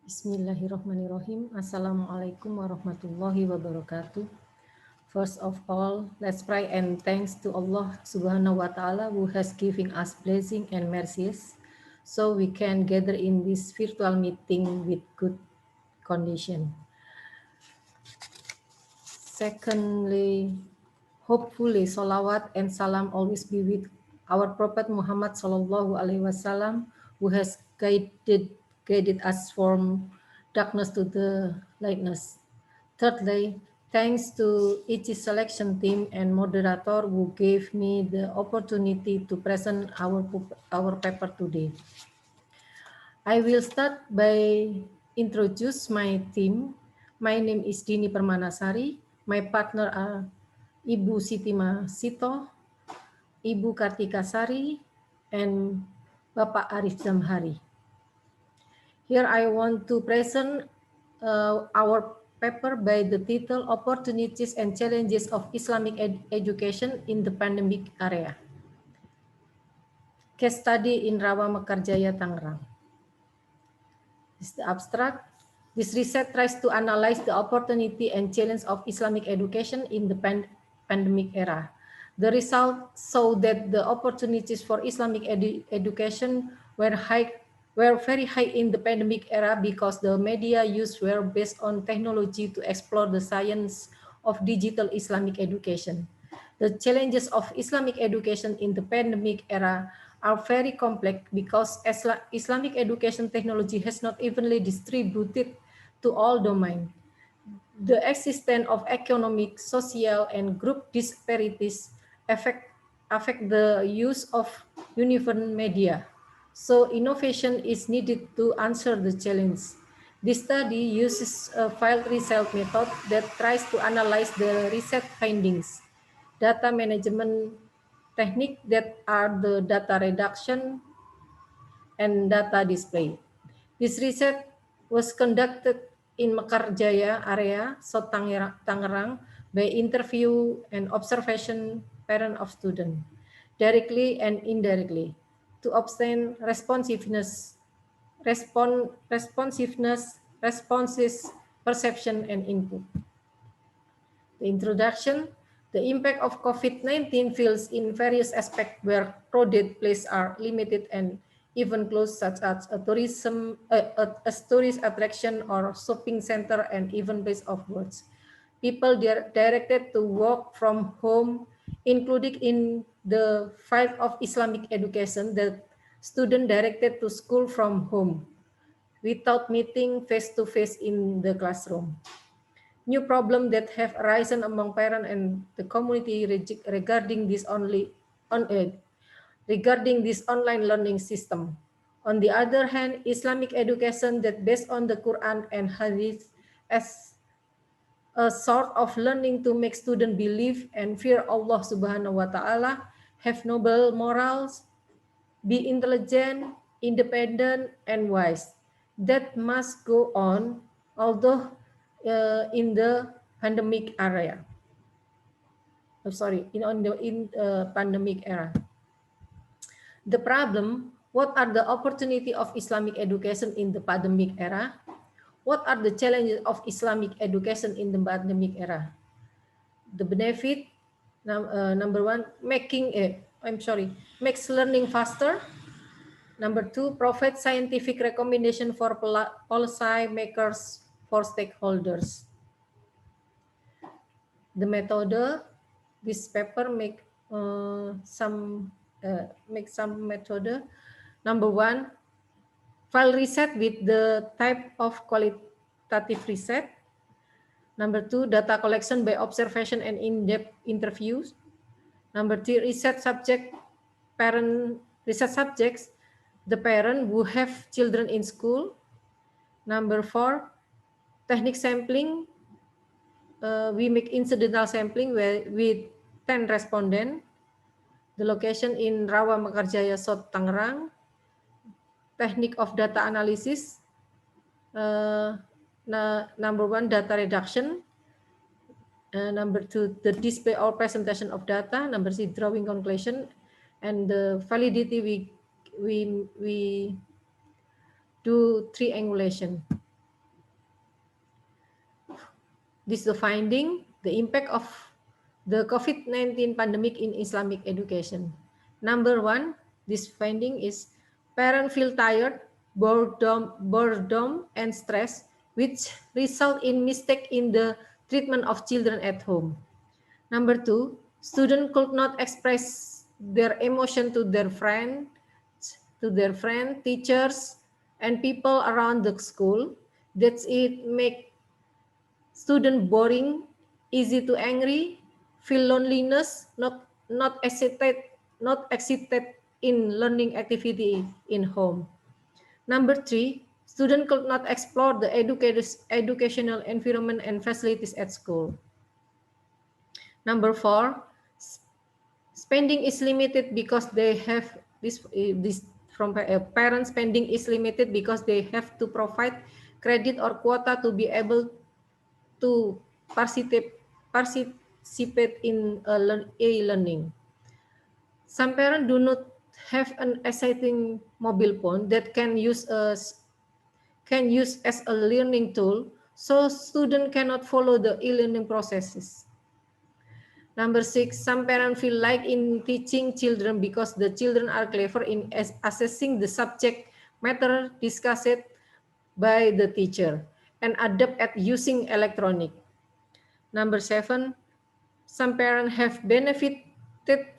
Bismillahirrahmanirrahim. Assalamualaikum warahmatullahi wabarakatuh. First of all, let's pray and thanks to Allah Subhanahu wa Ta'ala who has given us blessing and mercies so we can gather in this virtual meeting with good condition. Secondly, hopefully salawat and salam always be with our Prophet Muhammad Sallallahu Alaihi Wasallam who has guided us from darkness to the lightness. Thirdly, thanks to each selection team and moderator who gave me the opportunity to present our paper today. I will start by introduce my team. My name is Dini Permana Sari. My partner are Ibu Sitima Sito, Ibu Kartika Sari, and Bapak Arif Zamhari. Here I want to present our paper by the title Opportunities and Challenges of Islamic Education in the Pandemic Area. Case study in Rawa, Mekar, Jaya, Tangerang. This is the abstract. This research tries to analyze the opportunity and challenge of Islamic education in the pandemic era. The results show that the opportunities for Islamic education were very high in the pandemic era because the media used were based on technology to explore the science of digital Islamic education. The challenges of Islamic education in the pandemic era are very complex because Islamic education technology has not evenly distributed to all domains. The existence of economic, social, and group disparities affect the use of uniform media. So innovation is needed to answer the challenge. This study uses a field result method that tries to analyze the research findings, data management technique that are the data reduction and data display. This research was conducted in Mekar Jaya area, South Tangerang, by interview and observation parent of student, directly and indirectly, to obtain responsiveness, responses, perception, and input. The introduction, the impact of COVID-19 feels in various aspects where crowded places are limited and even closed, such as a tourist attraction or shopping center and even place of work. People directed to work from home, including in the field of Islamic education, the student directed to school from home without meeting face-to-face in the classroom. New problems that have arisen among parents and the community regarding this regarding this online learning system. On the other hand, Islamic education that based on the Quran and Hadith as a sort of learning to make students believe and fear Allah Subhanahu wa Ta'ala, have noble morals, be intelligent, independent, and wise. That must go on, although in the pandemic area. In pandemic era. The problem, what are the opportunity of Islamic education in the pandemic era? What are the challenges of Islamic education in the pandemic era? The benefit, number one, makes learning faster. Number two, provide scientific recommendation for policy makers for stakeholders. The method, this paper make some method. Number one, file reset with the type of qualitative reset. Number two, data collection by observation and in-depth interviews. Number three, research subjects, the parent who have children in school. Number four, technique sampling. We make incidental sampling with 10 respondents. The location in Rawa, Mekar, Jaya, South Tangerang. Technique of data analysis. Number one, data reduction. Number two, the display or presentation of data. Number three, drawing conclusion. And the validity, we do triangulation. This is the finding, the impact of the COVID-19 pandemic in Islamic education. Number one, this finding is parents feel tired, boredom and stress, which result in mistake in the treatment of children at home. Number two, students could not express their emotion to their friend, teachers, and people around the school. That's it make student boring, easy to angry, feel loneliness, not excited in learning activity in home. Number three, student could not explore the educational environment and facilities at school. Number four, spending is limited because they have this from parents spending is limited because they have to provide credit or quota to be able to participate in e-learning. Some parents do not have an exciting mobile phone that can use as a learning tool, so student cannot follow the e-learning processes. Number six, some parents feel like in teaching children because the children are clever in assessing the subject matter discussed by the teacher and adept at using electronic. Number seven, some parents have benefited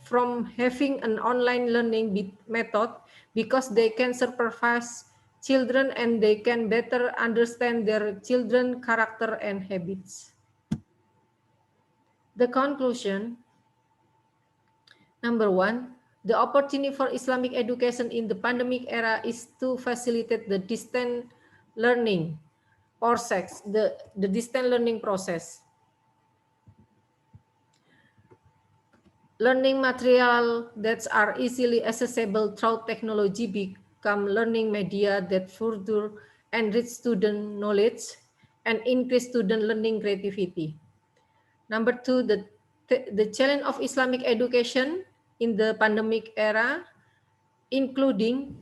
from having an online learning method because they can supervise children and they can better understand their children's character and habits. The conclusion, number one, the opportunity for Islamic education in the pandemic era is to facilitate the distant learning process, the distant learning process. Learning material that are easily accessible through technology become learning media that further enrich student knowledge and increase student learning creativity. Number two, the challenge of Islamic education in the pandemic era, including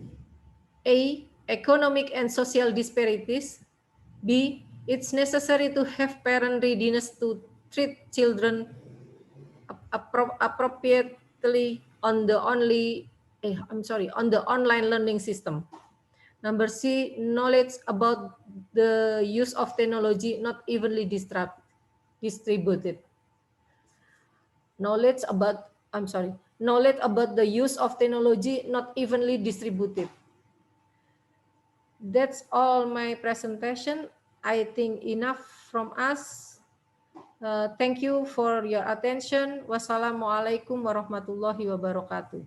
A, economic and social disparities. B, it's necessary to have parent readiness to treat children appropriately on the online learning system. Number C, knowledge about the use of technology not evenly distributed. Knowledge about the use of technology not evenly distributed. That's all my presentation. I think enough from us. Thank you for your attention. Wassalamualaikum warahmatullahi wabarakatuh.